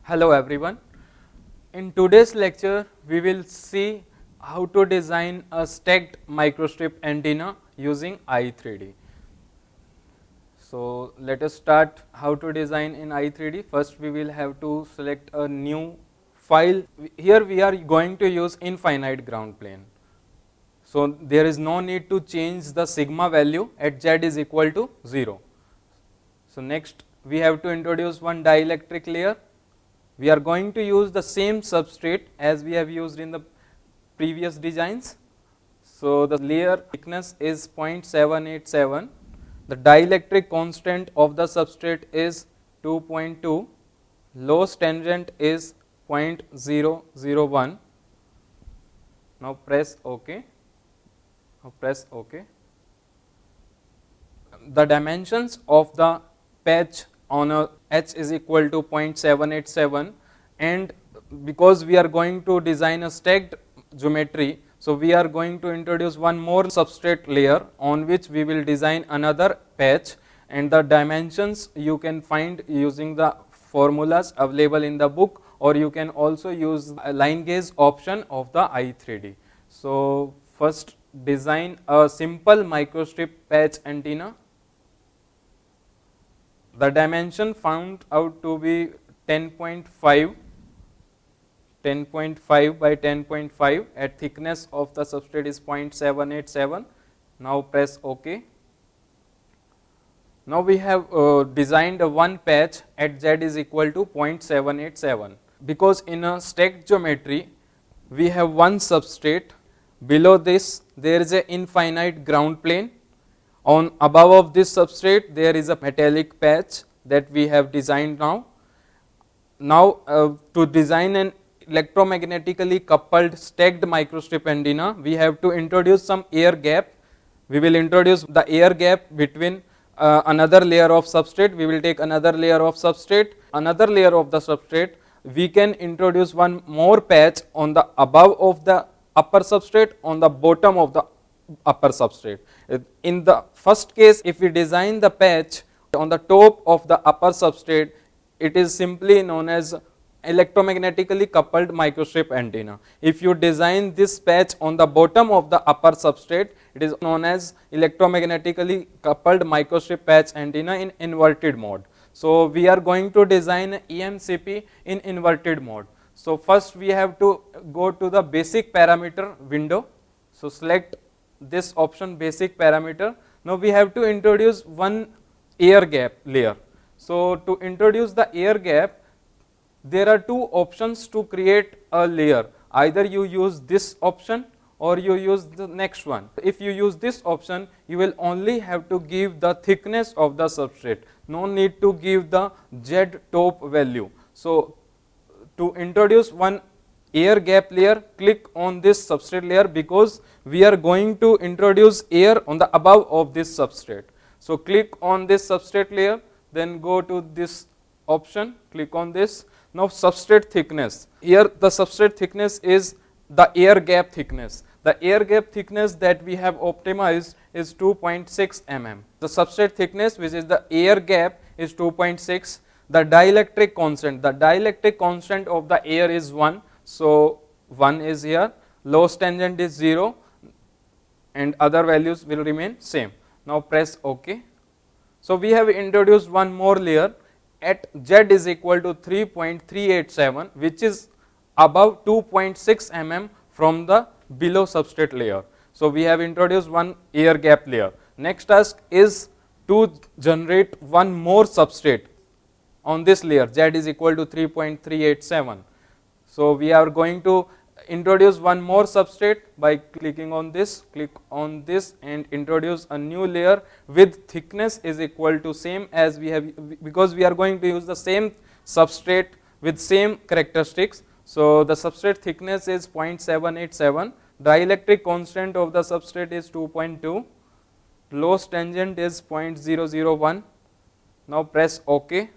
Hello everyone. In today's lecture, we will see how to design a stacked microstrip antenna using i3D. So let us start how to design in i3D. First, we will have to select a new file. Here we are going to use infinite ground plane. So there is no need to change the sigma value at z is equal to 0. So next, we have to introduce one dielectric layer. We are going to use the same substrate as we have used in the previous designs. So the layer thickness is 0.787. The dielectric constant of the substrate is 2.2. Loss tangent is 0.001. Now press OK. The dimensions of the patch on a h is equal to 0.787, and because we are going to design a stacked geometry, so we are going to introduce one more substrate layer on which we will design another patch, and the dimensions you can find using the formulas available in the book, or you can also use a line gauge option of the i3D. So first, design a simple microstrip patch antenna. The dimension found out to be 10.5 by 10.5 at thickness of the substrate is 0.787. Now press OK. Now we have designed a one patch at z is equal to 0.787. Because in a stacked geometry we have one substrate, below this there is an infinite ground plane. On above of this substrate there is a metallic patch that we have designed now. Now to design an electromagnetically coupled stacked microstrip antenna, we have to introduce some air gap. We will introduce the air gap between another layer of substrate. We will take another layer of substrate, another layer of the substrate. We can introduce one more patch on the above of the upper substrate, on the bottom of the upper substrate. In the first case, if we design the patch on the top of the upper substrate, it is simply known as electromagnetically coupled microstrip antenna. If you design this patch on the bottom of the upper substrate, it is known as electromagnetically coupled microstrip patch antenna in inverted mode. So we are going to design EMCP in inverted mode. So first we have to go to the basic parameter window. So select this option, basic parameter. Now we have to introduce one air gap layer. So to introduce the air gap, there are two options to create a layer. Either you use this option or you use the next one. If you use this option, you will only have to give the thickness of the substrate. No need to give the Z top value. So to introduce one air gap layer, click on this substrate layer, because we are going to introduce air on the above of this substrate. So click on this substrate layer, then go to this option, click on this. Now substrate thickness, here the substrate thickness is the air gap thickness. The air gap thickness that we have optimized is 2.6 mm. The substrate thickness, which is the air gap, is 2.6. The dielectric constant of the air is 1. So 1 is here, loss tangent is 0, and other values will remain same. Now press OK. So we have introduced one more layer at z is equal to 3.387, which is above 2.6 mm from the below substrate layer. So we have introduced one air gap layer. Next task is to generate one more substrate on this layer, z is equal to 3.387. So we are going to introduce one more substrate by clicking on this, click on this, and introduce a new layer with thickness is equal to same as we have, because we are going to use the same substrate with same characteristics. So the substrate thickness is 0.787, dielectric constant of the substrate is 2.2, loss tangent is 0.001. Now press OK.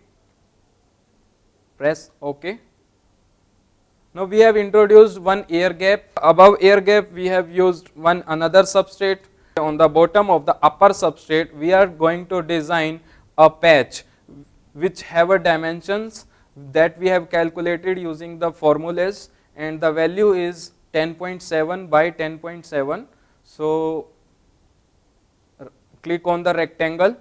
Now we have introduced one air gap. Above air gap we have used one another substrate. On the bottom of the upper substrate we are going to design a patch which have a dimensions that we have calculated using the formulas, and the value is 10.7 by 10.7. So click on the rectangle,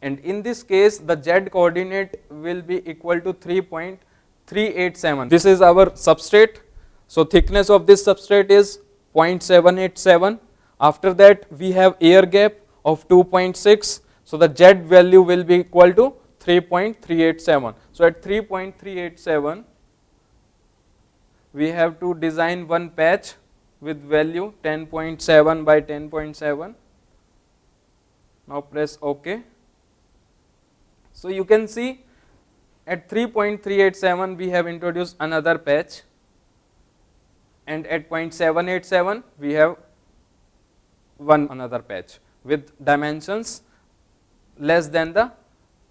and in this case the z coordinate will be equal to 3.387. This is our substrate. So thickness of this substrate is 0.787. After that we have air gap of 2.6. So the z value will be equal to 3.387. So at 3.387 we have to design one patch with value 10.7 by 10.7. Now press OK. So you can see at 3.387 we have introduced another patch, and at 0.787 we have one another patch with dimensions less than the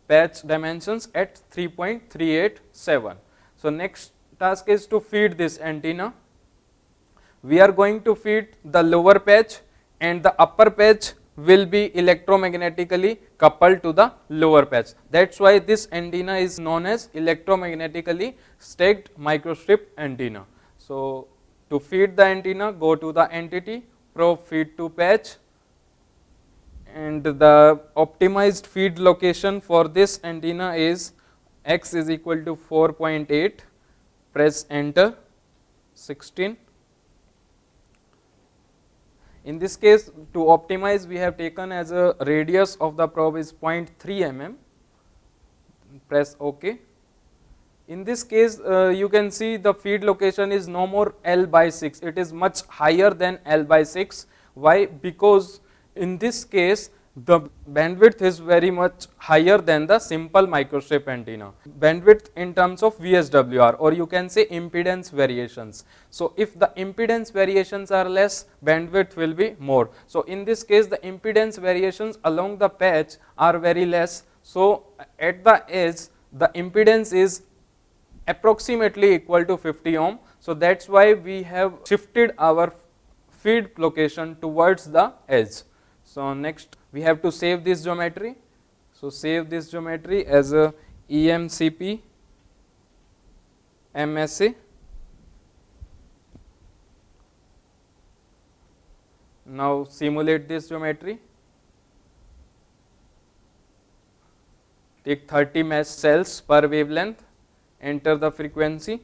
patch dimensions at 3.387. So next task is to feed this antenna. We are going to feed the lower patch, and the upper patch will be electromagnetically coupled to the lower patch. That's why this antenna is known as electromagnetically stacked microstrip antenna. So to feed the antenna, go to the entity, probe feed to patch, and the optimized feed location for this antenna is x is equal to 4.8. Press enter. 16. In this case, to optimize, we have taken as a radius of the probe is 0.3 mm. Press OK. In this case, you can see the feed location is no more L by 6. It is much higher than L by 6. Why? Because in this case, the bandwidth is very much higher than the simple microstrip antenna. Bandwidth in terms of VSWR, or you can say impedance variations. So if the impedance variations are less, bandwidth will be more. So in this case, the impedance variations along the patch are very less. So at the edge, the impedance is approximately equal to 50 ohm. So that's why we have shifted our feed location towards the edge. So next we have to save this geometry. So save this geometry as a EMCP MSA. Now simulate this geometry. Take 30 mesh cells per wavelength, enter the frequency.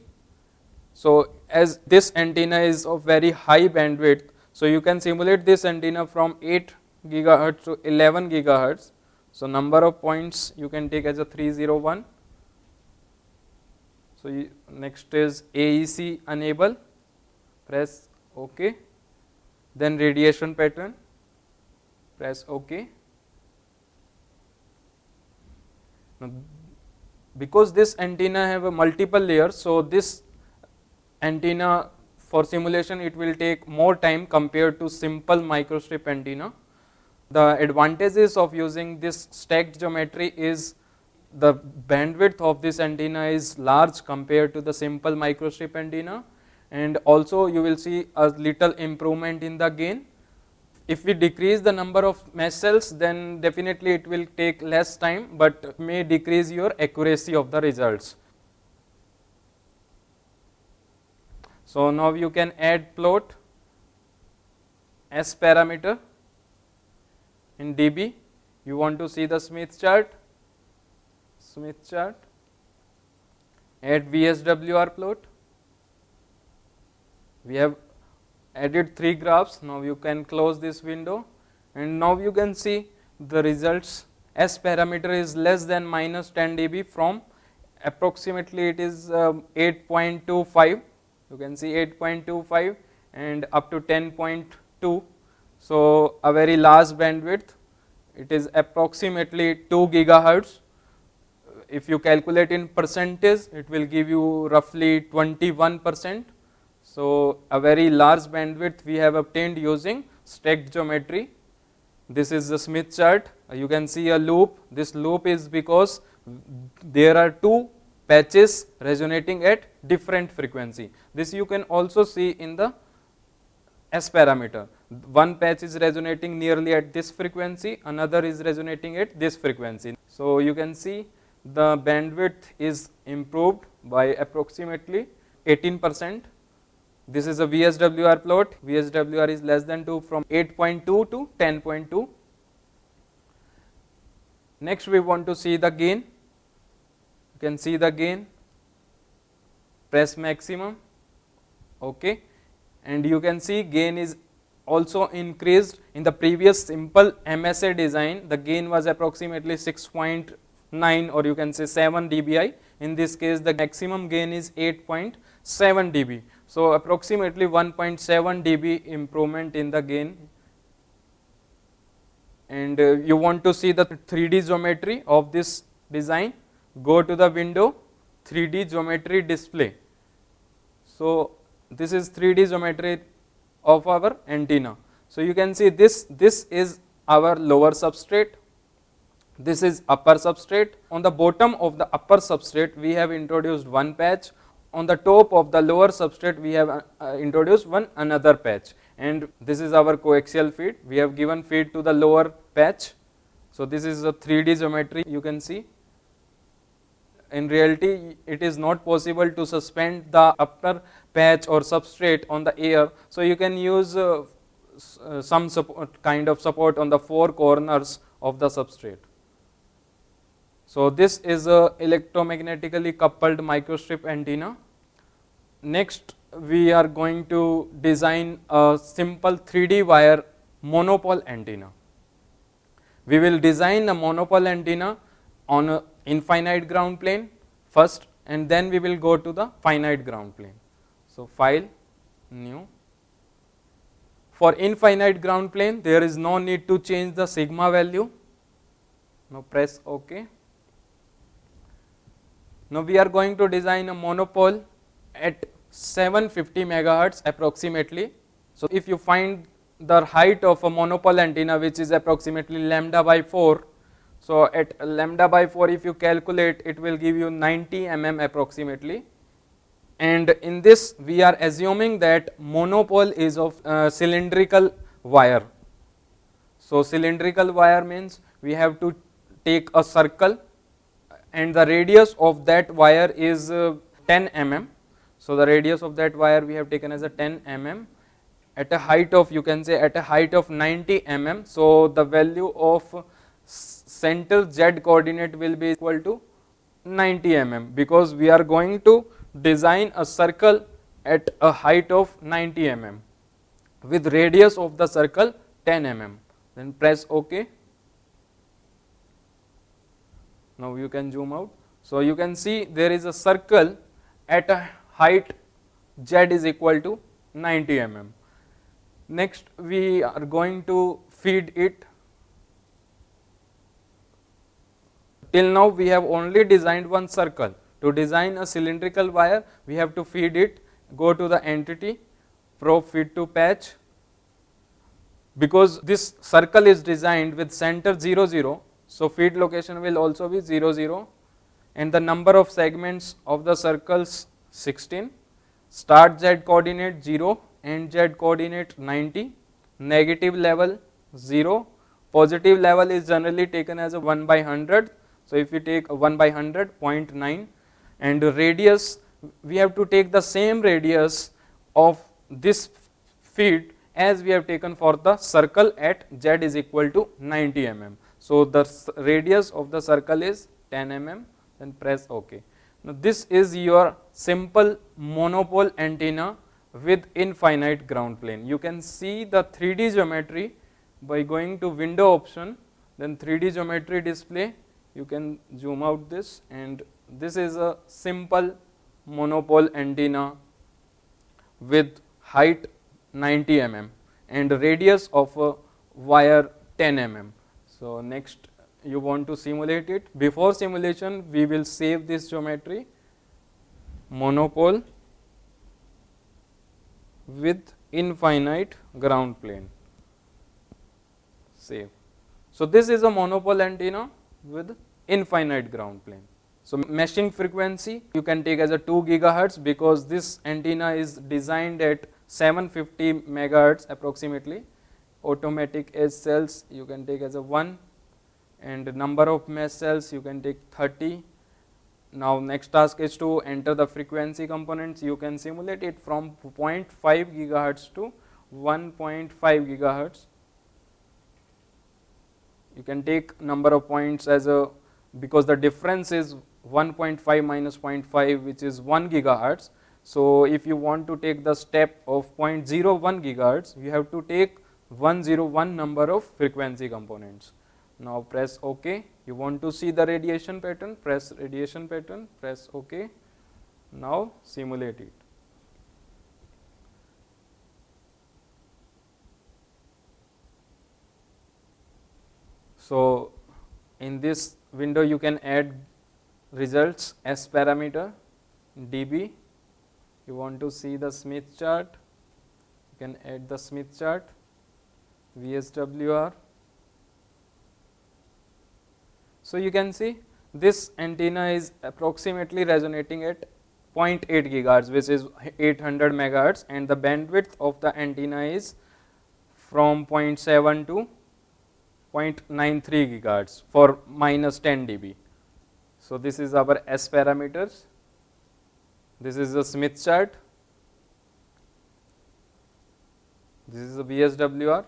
So as this antenna is of very high bandwidth, so you can simulate this antenna from 8 gigahertz to 11 gigahertz. So number of points you can take as a 301. So next is AEC enable, press OK. Then radiation pattern, press OK. Now, because this antenna have a multiple layers, so this antenna for simulation it will take more time compared to simple microstrip antenna. The advantages of using this stacked geometry is the bandwidth of this antenna is large compared to the simple microstrip antenna, and also you will see a little improvement in the gain. If we decrease the number of mesh cells, then definitely it will take less time, but may decrease your accuracy of the results. So now you can add plot S parameter in dB. You want to see the Smith chart, add VSWR plot. We have added 3 graphs. Now you can close this window, and now you can see the results. S parameter is less than minus 10 dB from approximately it is 8.25. You can see 8.25 and up to 10.2. So a very large bandwidth. It is approximately 2 gigahertz. If you calculate in percentage, it will give you roughly 21%. So a very large bandwidth we have obtained using stacked geometry. This is the Smith chart. You can see a loop. This loop is because there are 2 patches resonating at different frequency. This you can also see in the S parameter. One patch is resonating nearly at this frequency, another is resonating at this frequency. So you can see the bandwidth is improved by approximately 18%. This is a VSWR plot. VSWR is less than 2 from 8.2 to 10.2. Next we want to see the gain. You can see the gain, press maximum, okay, and you can see gain is also increased. In the previous simple MSA design, the gain was approximately 6.9 or you can say 7 dBi. In this case the maximum gain is 8.7 dB. So approximately 1.7 dB improvement in the gain. And you want to see the 3D geometry of this design, go to the window, 3D geometry display. So this is 3D geometry of our antenna. So you can see this is our lower substrate, this is upper substrate. On the bottom of the upper substrate we have introduced one patch, on the top of the lower substrate we have introduced another patch, and this is our coaxial feed. We have given feed to the lower patch. So this is a 3D geometry. You can see in reality it is not possible to suspend the upper patch or substrate on the air. So you can use some kind of support on the four corners of the substrate. So this is a electromagnetically coupled microstrip antenna. Next we are going to design a simple 3D wire monopole antenna. We will design a monopole antenna on a infinite ground plane first, and then we will go to the finite ground plane. So file, new. For infinite ground plane there is no need to change the sigma value. Now press OK. Now we are going to design a monopole at 750 megahertz approximately. So if you find the height of a monopole antenna, which is approximately lambda by 4, so at lambda by 4 if you calculate, it will give you 90 mm approximately. And in this we are assuming that monopole is of cylindrical wire. So cylindrical wire means we have to take a circle and the radius of that wire is 10 mm. So the radius of that wire we have taken as a 10 mm at a height of, you can say at a height of 90 mm. So the value of center z coordinate will be equal to 90 mm, because we are going to design a circle at a height of 90 mm with radius of the circle 10 mm. Then press OK. Now you can zoom out. So you can see there is a circle at a height z is equal to 90 mm. Next we are going to feed it. Till now we have only designed one circle. To design a cylindrical wire we have to feed it, go to the entity, probe feed to patch. Because this circle is designed with center 0 0, so feed location will also be 0 0, and the number of segments of the circles 16, start z coordinate 0, end z coordinate 90, negative level 0, positive level is generally taken as a 1 by 100. So if we take 1 by 100, 0.9, and radius we have to take the same radius of this feed as we have taken for the circle at z is equal to 90 mm. So the radius of the circle is 10 mm, then press OK. Now this is your simple monopole antenna with infinite ground plane. You can see the 3D geometry by going to window option, then 3D geometry display. You can zoom out this, and this is a simple monopole antenna with height 90 mm and radius of a wire 10 mm. So next you want to simulate it. Before simulation we will save this geometry, monopole with infinite ground plane, save. So this is a monopole antenna with infinite ground plane. So meshing frequency you can take as a 2 gigahertz, because this antenna is designed at 750 megahertz approximately. Automatic edge cells you can take as a 1, and number of mesh cells you can take 30, Now next task is to enter the frequency components. You can simulate it from 0.5 gigahertz to 1.5 gigahertz. You can take number of points as a, because the difference is 1.5 minus 0.5, which is 1 gigahertz. So if you want to take the step of 0.01 gigahertz, you have to take 101 number of frequency components. Now press OK. You want to see the radiation pattern, press radiation pattern, press OK. Now simulate it. So in this window you can add results as parameter, dB. You want to see the Smith chart, you can add the Smith chart, VSWR. So you can see this antenna is approximately resonating at 0.8 gigahertz, which is 800 megahertz, and the bandwidth of the antenna is from 0.7 to 0.93 gigahertz for minus 10 dB. So this is our S parameters. This is the Smith chart. This is the VSWR.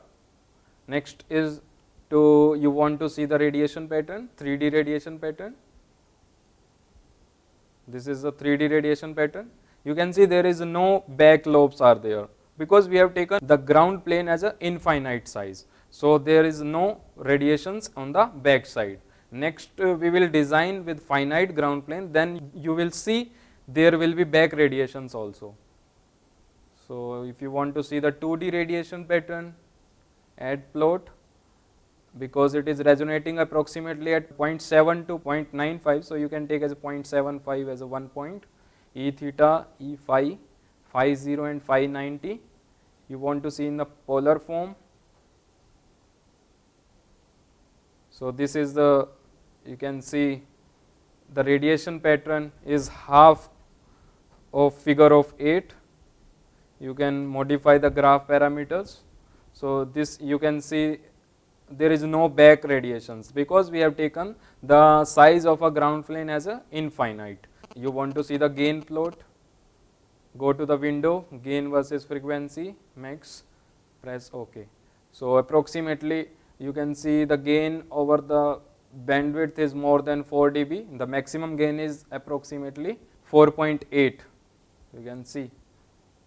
Next is you want to see the radiation pattern, 3D radiation pattern. This is the 3D radiation pattern. You can see there is no back lobes are there, because we have taken the ground plane as a infinite size. So there is no radiations on the back side. Next we will design with finite ground plane, then you will see there will be back radiations also. So if you want to see the 2D radiation pattern, add plot. Because it is resonating approximately at 0.7 to 0.95, so you can take as a 0.75 as a 1 point, E theta, E phi, phi 0 and phi 90. You want to see in the polar form. So this is the, you can see the radiation pattern is half of figure of 8. You can modify the graph parameters. So this you can see there is no back radiations, because we have taken the size of a ground plane as a infinite. You want to see the gain plot, go to the window, gain versus frequency, max, press OK. So approximately you can see the gain over the bandwidth is more than 4 dB, the maximum gain is approximately 4.8. You can see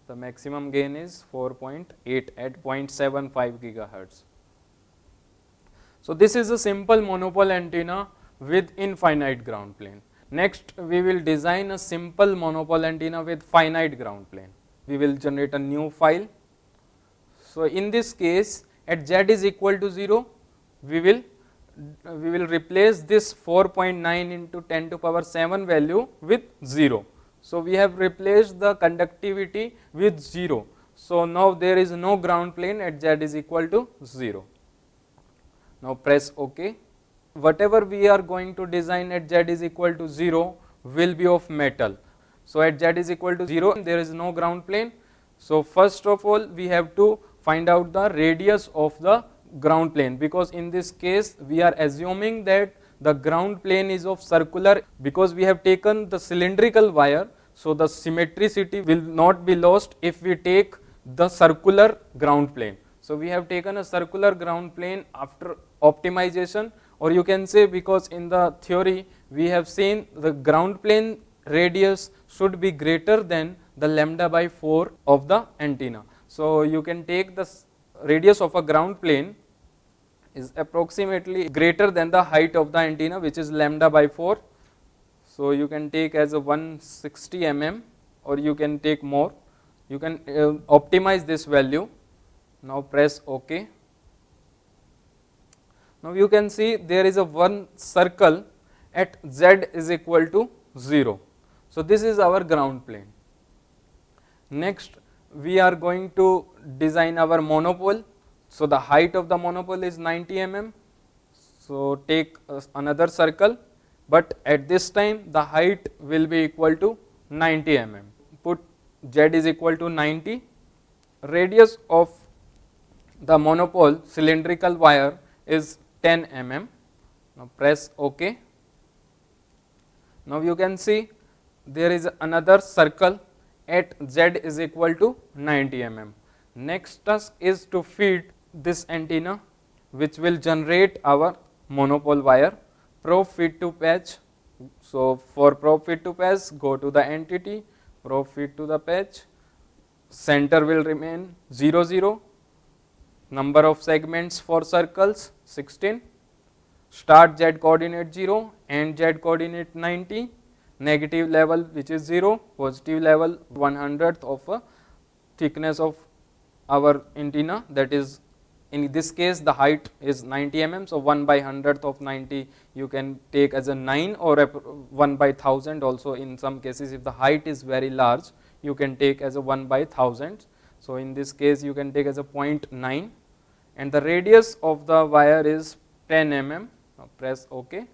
the maximum gain is 4.8 at 0.75 gigahertz. So this is a simple monopole antenna with infinite ground plane. Next we will design a simple monopole antenna with finite ground plane. We will generate a new file. So in this case at z is equal to 0, we will replace this 4.9 into 10 to power 7 value with 0. So we have replaced the conductivity with 0. So now there is no ground plane at z is equal to 0. Now press OK. Whatever we are going to design at z is equal to 0 will be of metal. So at z is equal to 0, there is no ground plane. So first of all we have to find out the radius of the ground plane, because in this case we are assuming that the ground plane is of circular, because we have taken the cylindrical wire. So the symmetricity will not be lost if we take the circular ground plane. So we have taken a circular ground plane after optimization, or you can say because in the theory we have seen the ground plane radius should be greater than the lambda by 4 of the antenna. So you can take the radius of a ground plane is approximately greater than the height of the antenna, which is lambda by 4. So you can take as a 160 mm, or you can take more. You can optimize this value. Now press OK. Now you can see there is a one circle at z is equal to 0. So this is our ground plane. Next we are going to design our monopole. So the height of the monopole is 90 mm. So take another circle, but at this time the height will be equal to 90 mm. Put z is equal to 90. Radius of the monopole cylindrical wire is 10 mm. Now press OK. Now you can see there is another circle at z is equal to 90 mm. Next task is to feed this antenna which will generate our monopole wire. Probe feed to patch. So for probe feed to patch, go to the entity, probe feed to the patch, center will remain 0 0, number of segments for circles 16, start z coordinate 0, end z coordinate 90, negative level which is 0, positive level 1/100th of a thickness of our antenna, that is in this case the height is 90 mm. So 1/100th of 90 you can take as a 9 or 1/1000 also. In some cases if the height is very large you can take as a 1/1000. So in this case you can take as a 0.9 and the radius of the wire is 10 mm. Now press OK.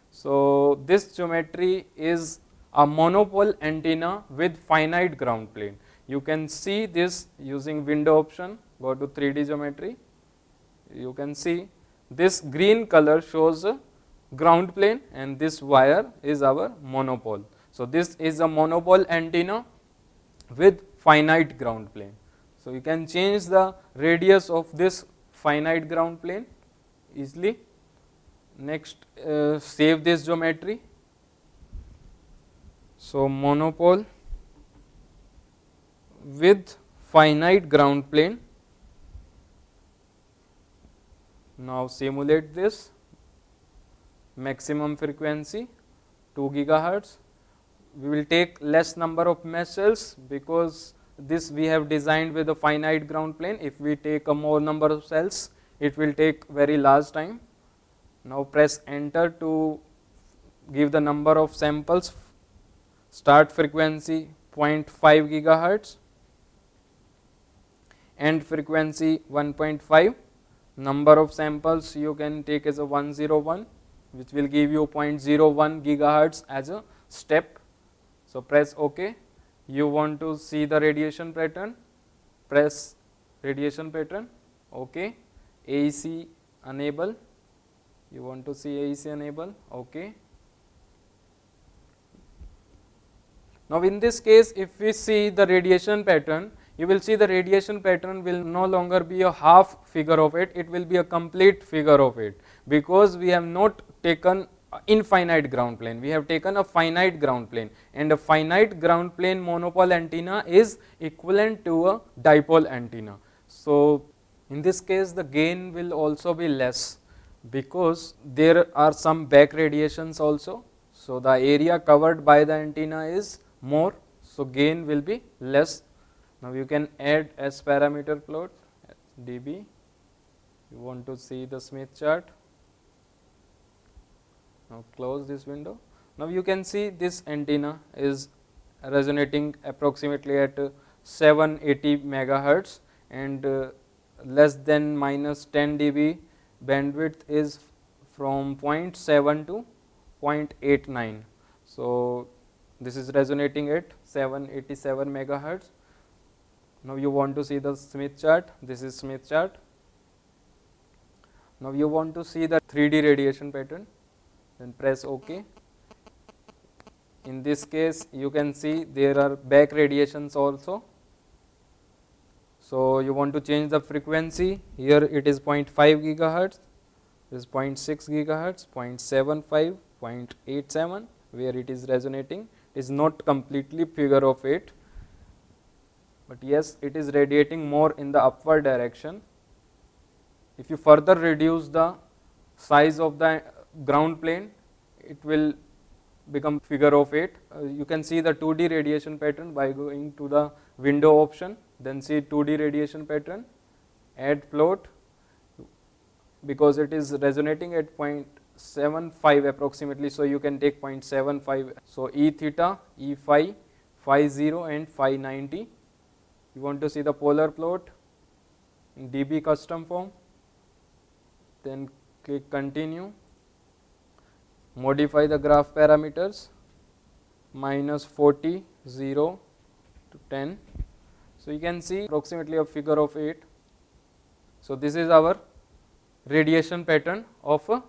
So this geometry is a monopole antenna with finite ground plane. You can see this using window option, go to 3D geometry. You can see this green color shows a ground plane and this wire is our monopole. So this is a monopole antenna with finite ground plane. So you can change the radius of this finite ground plane easily. Next, save this geometry. So monopole with finite ground plane. Now simulate this. Maximum frequency 2 gigahertz. We will take less number of mesh cells because this we have designed with a finite ground plane. If we take a more number of cells, it will take very large time. Now press enter to give the number of samples. Start frequency 0.5 gigahertz, end frequency 1.5. Number of samples you can take as a 101, which will give you 0.01 gigahertz as a step. So press OK. You want to see the radiation pattern, press radiation pattern, OK. AEC enable. You want to see AEC enable, OK. Now in this case, if we see the radiation pattern, you will see the radiation pattern will no longer be a half figure of it, it will be a complete figure of it, because we have not taken infinite ground plane, we have taken a finite ground plane, and a finite ground plane monopole antenna is equivalent to a dipole antenna. So in this case the gain will also be less because there are some back radiations also. So the area covered by the antenna is more, so gain will be less. Now you can add S parameter plot dB. You want to see the Smith chart. Now close this window. Now you can see this antenna is resonating approximately at 780 megahertz and less than minus 10 dB bandwidth is from 0.7 to 0.89. So this is resonating at 787 megahertz. Now you want to see the Smith chart. This is Smith chart. Now you want to see the 3D radiation pattern, then press OK. In this case you can see there are back radiations also. So you want to change the frequency. Here it is 0.5 gigahertz, this is 0.6 gigahertz, 0.75, 0.87, where it is resonating. It is not completely figure of 8, but yes, it is radiating more in the upward direction. If you further reduce the size of the ground plane, it will become figure of 8. You can see the 2D radiation pattern by going to the window option, then see 2D radiation pattern, add plot, because it is resonating at 0.75 approximately, so you can take 0.75. So E theta, E phi, phi 0 and phi 90. You want to see the polar plot in dB custom form, then click continue, modify the graph parameters minus 40, 0 to 10. So you can see approximately a figure of 8. So this is our radiation pattern of a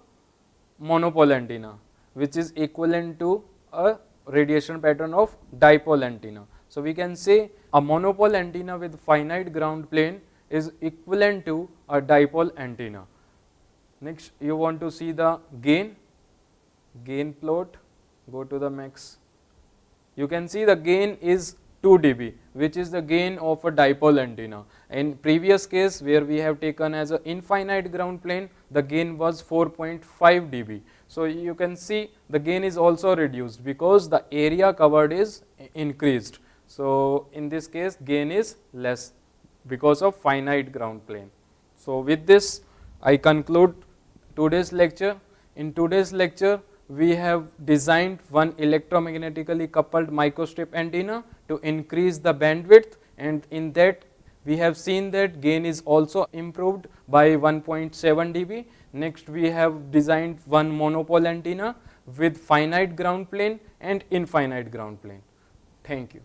monopole antenna, which is equivalent to a radiation pattern of dipole antenna. So we can say a monopole antenna with finite ground plane is equivalent to a dipole antenna. Next, you want to see the gain plot, go to the max. You can see the gain is 2 dB, which is the gain of a dipole antenna. In previous case where we have taken as an infinite ground plane, the gain was 4.5 dB. So you can see the gain is also reduced because the area covered is increased. So in this case gain is less because of finite ground plane. So with this I conclude today's lecture. In today's lecture we have designed one electromagnetically coupled microstrip antenna to increase the bandwidth, and in that we have seen that gain is also improved by 1.7 dB. Next we have designed one monopole antenna with finite ground plane and infinite ground plane. Thank you.